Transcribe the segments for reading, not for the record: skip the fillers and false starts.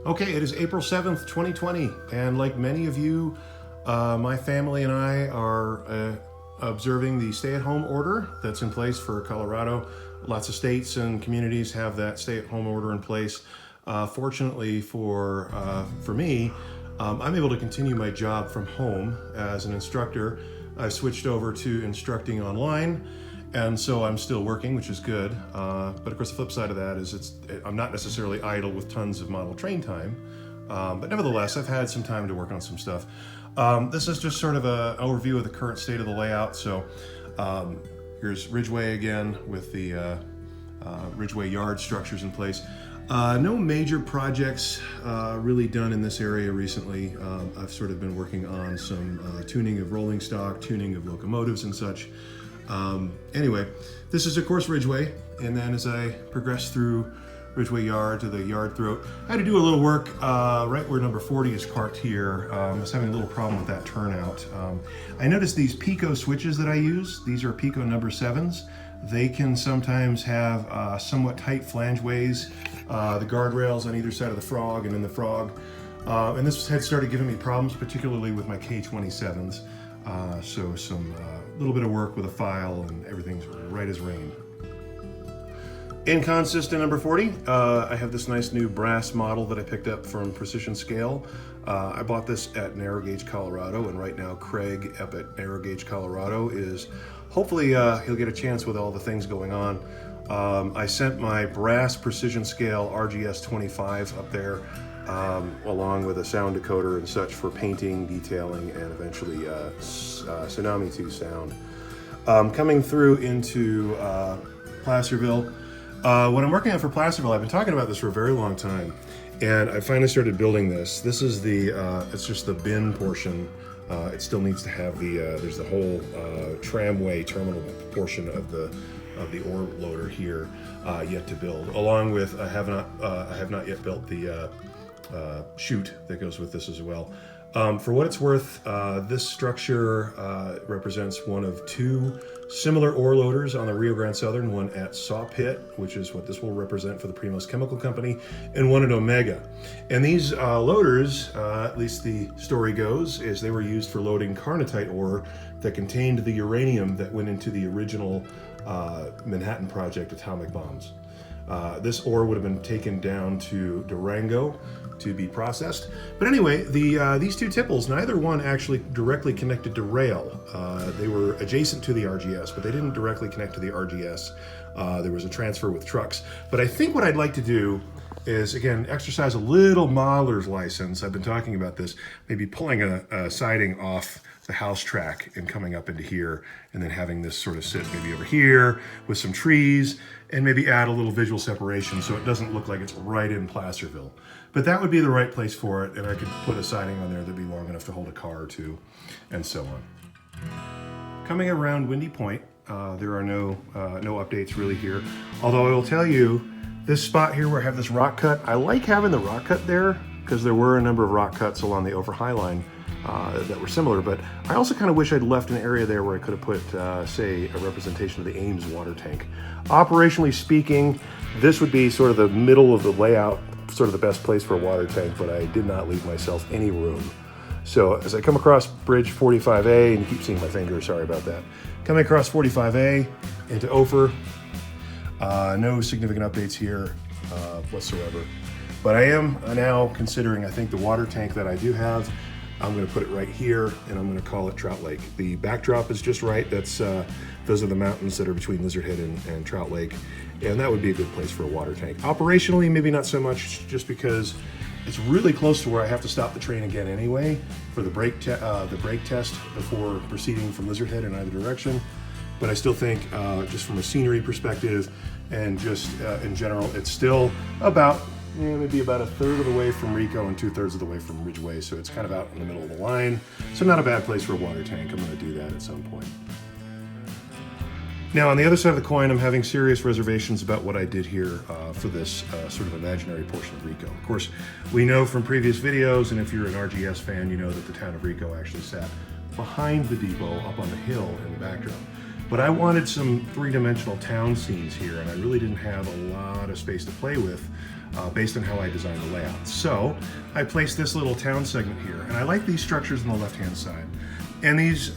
Okay, it is April 7th, 2020, and like many of you, my family and I are observing the stay-at-home order that's in place for Colorado. Lots of states and communities have that stay-at-home order in place. Fortunately for me, I'm able to continue my job from home as an instructor. I switched over to instructing online, and so I'm still working, which is good. But of course, the flip side of that is I'm not necessarily idle with tons of model train time. But nevertheless, I've had some time to work on some stuff. This is just sort of an overview of the current state of the layout. So here's Ridgeway again with the Ridgeway yard structures in place. No major projects really done in this area recently. I've sort of been working on some tuning of rolling stock, tuning of locomotives and such. Anyway, this is of course Ridgeway, and then as I progress through Ridgeway Yard to the yard throat, I had to do a little work right where number 40 is parked here. I was having a little problem with that turnout. I noticed these Pico switches that I use. These are Pico number 7s. They can sometimes have somewhat tight flangeways, the guardrails on either side of the frog and in the frog. And this had started giving me problems, particularly with my K27s. So some little bit of work with a file, and everything's right as rain. In consistent number 40, I have this nice new brass model that I picked up from Precision Scale. I bought this at Narrow Gauge, Colorado, and right now Craig up at Narrow Gauge, Colorado is hopefully he'll get a chance with all the things going on. I sent my brass Precision Scale RGS 25 up there along with a sound decoder and such for painting, detailing, and eventually Tsunami 2 sound. Coming through into Placerville. What I'm working on for Placerville, I've been talking about this for a very long time, and I finally started building this. This is the, it's just the bin portion. It still needs to have the, there's the whole tramway terminal portion of the ore loader here yet to build. Along with, I have not yet built the chute that goes with this as well. For what it's worth, this structure represents one of two similar ore loaders on the Rio Grande Southern, one at Saw Pit, which is what this will represent for the Primos Chemical Company, and one at Omega. And these loaders, at least the story goes, is they were used for loading carnotite ore that contained the uranium that went into the original Manhattan Project atomic bombs. This ore would have been taken down to Durango to be processed. But anyway, these two tipples, neither one actually directly connected to rail. They were adjacent to the RGS, but they didn't directly connect to the RGS. There was a transfer with trucks. But I think what I'd like to do is, again, exercise a little modeler's license. I've been talking about this, maybe pulling a siding off the house track and coming up into here, and then having this sort of sit maybe over here with some trees, and maybe add a little visual separation so it doesn't look like it's right in Placerville. But that would be the right place for it, and I could put a siding on there that'd be long enough to hold a car or two, and so on. Coming around Windy Point, there are no updates really here. Although I will tell you, this spot here where I have this rock cut, I like having the rock cut there because there were a number of rock cuts along the over high line that were similar, but I also kind of wish I'd left an area there where I could have put, say, a representation of the Ames water tank. Operationally speaking, this would be sort of the middle of the layout, sort of the best place for a water tank, but I did not leave myself any room. So as I come across Bridge 45A, and you keep seeing my finger, sorry about that. Coming across 45A into Ophir, no significant updates here whatsoever. But I am now considering, I think, the water tank that I do have, I'm going to put it right here, and I'm going to call it Trout Lake. The backdrop is just right. That's those are the mountains that are between Lizard Head and Trout Lake, and that would be a good place for a water tank. Operationally, maybe not so much, just because it's really close to where I have to stop the train again anyway for the brake test before proceeding from Lizard Head in either direction. But I still think, just from a scenery perspective and just in general, it's still about maybe about 1/3 of the way from Rico and 2/3 of the way from Ridgeway, so it's kind of out in the middle of the line. So not a bad place for a water tank. I'm going to do that at some point. Now, on the other side of the coin, I'm having serious reservations about what I did here for this sort of imaginary portion of Rico. Of course, we know from previous videos, and if you're an RGS fan, you know that the town of Rico actually sat behind the depot up on the hill in the backdrop. But I wanted some three-dimensional town scenes here, and I really didn't have a lot of space to play with based on how I designed the layout. So I placed this little town segment here, and I like these structures on the left-hand side. And these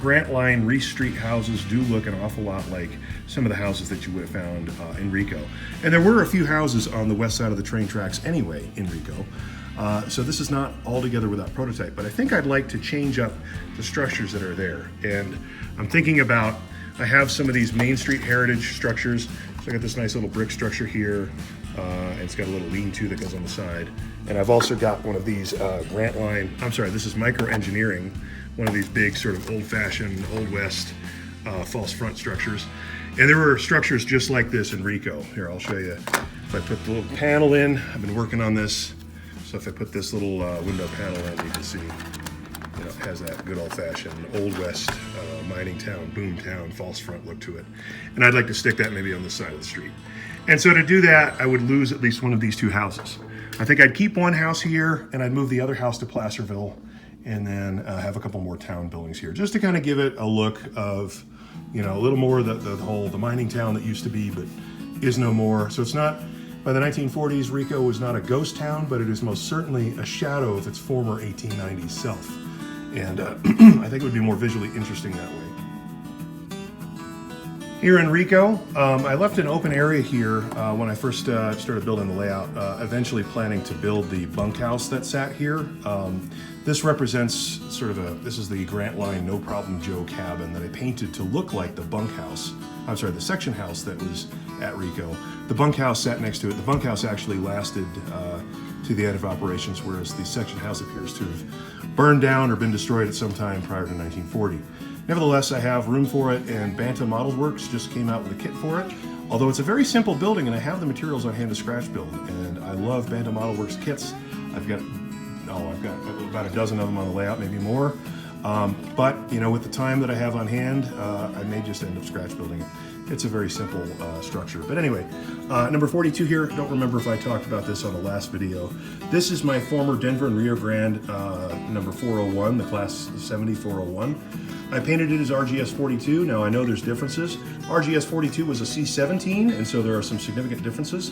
Grant Line Reese Street houses do look an awful lot like some of the houses that you would have found in Rico. And there were a few houses on the west side of the train tracks anyway in Rico. So this is not altogether without prototype, but I think I'd like to change up the structures that are there. And I'm thinking about, I have some of these Main Street heritage structures. So I got this nice little brick structure here, and it's got a little lean-to that goes on the side. And I've also got one of these Grant Line, I'm sorry, this is Micro Engineering, one of these big sort of old-fashioned, Old West false front structures. And there were structures just like this in Rico. Here, I'll show you. If I put the little panel in, I've been working on this. So if I put this little window panel in, you can see, you know, it has that good old-fashioned Old West mining town, boom town, false front look to it. And I'd like to stick that maybe on the side of the street. And so to do that, I would lose at least one of these two houses. I think I'd keep one house here, and I'd move the other house to Placerville, and then have a couple more town buildings here, just to kind of give it a look of, you know, a little more of the mining town that used to be, but is no more. So it's not, by the 1940s, Rico was not a ghost town, but it is most certainly a shadow of its former 1890s self. And I think it would be more visually interesting that way. Here in Rico, I left an open area here when I first started building the layout, eventually planning to build the bunkhouse that sat here. This represents sort of this is the Grant Line No Problem Joe cabin that I painted to look like the bunkhouse. I'm sorry, the section house that was at Rico. The bunkhouse sat next to it. The bunkhouse actually lasted to the end of operations, whereas the section house appears to have burned down or been destroyed at some time prior to 1940. Nevertheless, I have room for it, and Banta Model Works just came out with a kit for it. Although it's a very simple building, and I have the materials on hand to scratch build, and I love Banta Model Works kits. I've got about a dozen of them on the layout, maybe more. But you know, with the time that I have on hand, I may just end up scratch building it. It's a very simple structure. But anyway, number 42 here, don't remember if I talked about this on the last video. This is my former Denver and Rio Grande number 401, the class 7401. I painted it as RGS 42. Now I know there's differences. RGS 42 was a C17, and so there are some significant differences.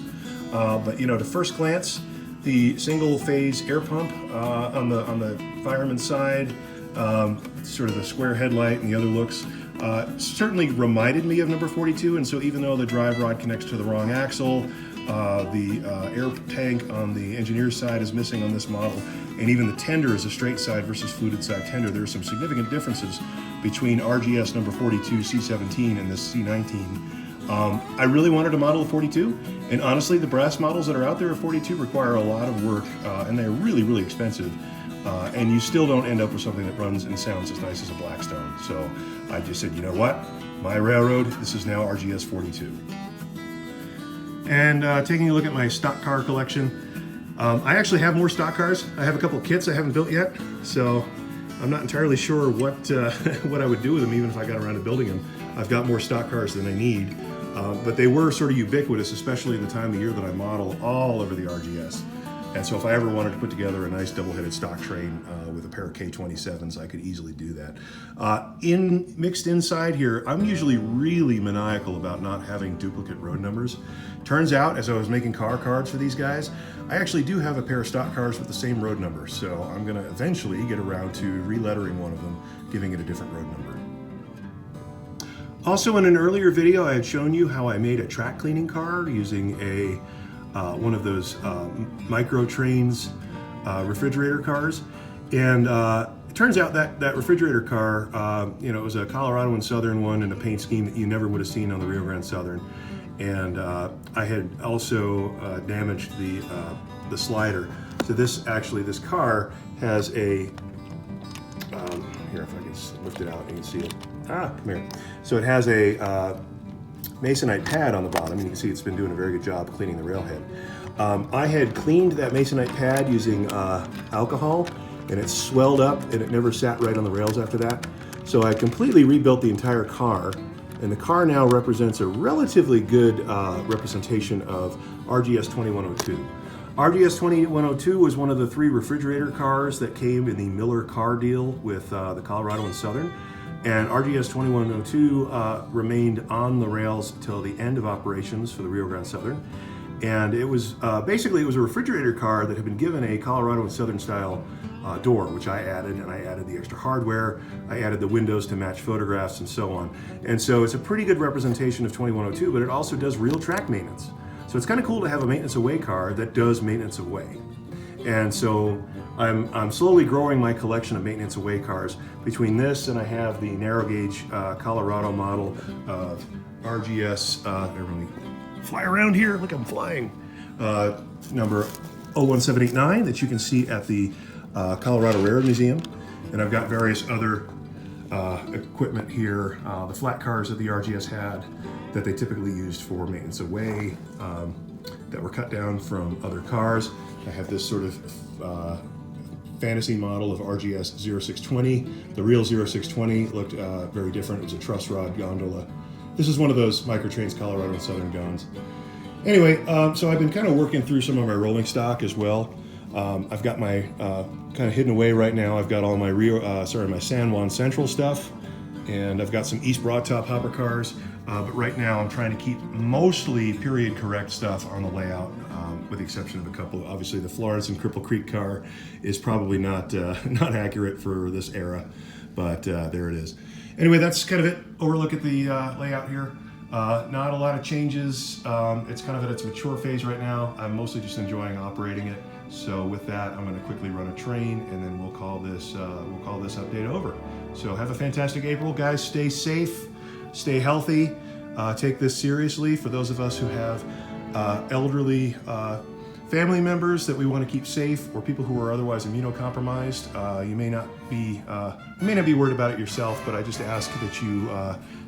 But you know, to first glance, the single phase air pump on the fireman's side, sort of the square headlight and the other looks, certainly reminded me of number 42. And so even though the drive rod connects to the wrong axle, the air tank on the engineer's side is missing on this model, and even the tender is a straight side versus fluted side tender. There are some significant differences between RGS number 42 C17 and this C19. I really wanted to model a 42, and honestly, the brass models that are out there of 42 require a lot of work, and they're really, really expensive. And you still don't end up with something that runs and sounds as nice as a Blackstone. So I just said, you know what? My railroad, this is now RGS 42. And taking a look at my stock car collection, I actually have more stock cars. I have a couple kits I haven't built yet, so I'm not entirely sure what what I would do with them, even if I got around to building them. I've got more stock cars than I need, but they were sort of ubiquitous, especially in the time of year that I model, all over the RGS. And so if I ever wanted to put together a nice double-headed stock train with a pair of K27s, I could easily do that. Mixed inside here, I'm usually really maniacal about not having duplicate road numbers. Turns out, as I was making car cards for these guys, I actually do have a pair of stock cars with the same road number. So I'm gonna eventually get around to relettering one of them, giving it a different road number. Also, in an earlier video, I had shown you how I made a track cleaning car using one of those micro trains refrigerator cars, and it turns out that refrigerator car, you know, it was a Colorado and Southern one in a paint scheme that you never would have seen on the Rio Grande Southern, and I had also damaged the slider. So this car has a here, if I can lift it out, you can see it. Come here. So it has a masonite pad on the bottom, and you can see it's been doing a very good job cleaning the railhead. I had cleaned that masonite pad using alcohol, and it swelled up, and it never sat right on the rails after that. So I completely rebuilt the entire car, and the car now represents a relatively good representation of RGS 2102. RGS 2102 was one of the 3 refrigerator cars that came in the Miller car deal with the Colorado and Southern. And RGS 2102 remained on the rails until the end of operations for the Rio Grande Southern. And it was basically, it was a refrigerator car that had been given a Colorado and Southern style door, which I added, and I added the extra hardware, I added the windows to match photographs and so on. And so it's a pretty good representation of 2102, but it also does real track maintenance. So it's kind of cool to have a maintenance away car that does maintenance away. And so I'm slowly growing my collection of maintenance away cars. Between this and I have the narrow gauge Colorado model of RGS, let me fly around here, look, I'm flying, number 01789 that you can see at the Colorado Rare Museum. And I've got various other equipment here, the flat cars that the RGS had that they typically used for maintenance away, that were cut down from other cars. I have this sort of fantasy model of RGS 0620. The real 0620 looked very different. It was a truss rod gondola. This is one of those Microtrains Colorado and Southern guns. Anyway, so I've been kind of working through some of my rolling stock as well. I've got my kind of hidden away right now. I've got all my my San Juan Central stuff, and I've got some East Broad Top hopper cars. But right now I'm trying to keep mostly period correct stuff on the layout, with the exception of a couple. Obviously the Florence and Cripple Creek car is probably not not accurate for this era, but there it is. Anyway, that's kind of it. Overlook at the layout here. Not a lot of changes. It's kind of at its mature phase right now. I'm mostly just enjoying operating it. So with that, I'm going to quickly run a train, and then we'll call this update over. So have a fantastic April, guys. Stay safe, stay healthy. Take this seriously. For those of us who have elderly family members that we want to keep safe, or people who are otherwise immunocompromised, you may not be worried about it yourself, but I just ask that you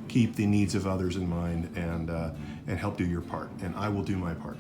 keep the needs of others in mind and help do your part, and I will do my part.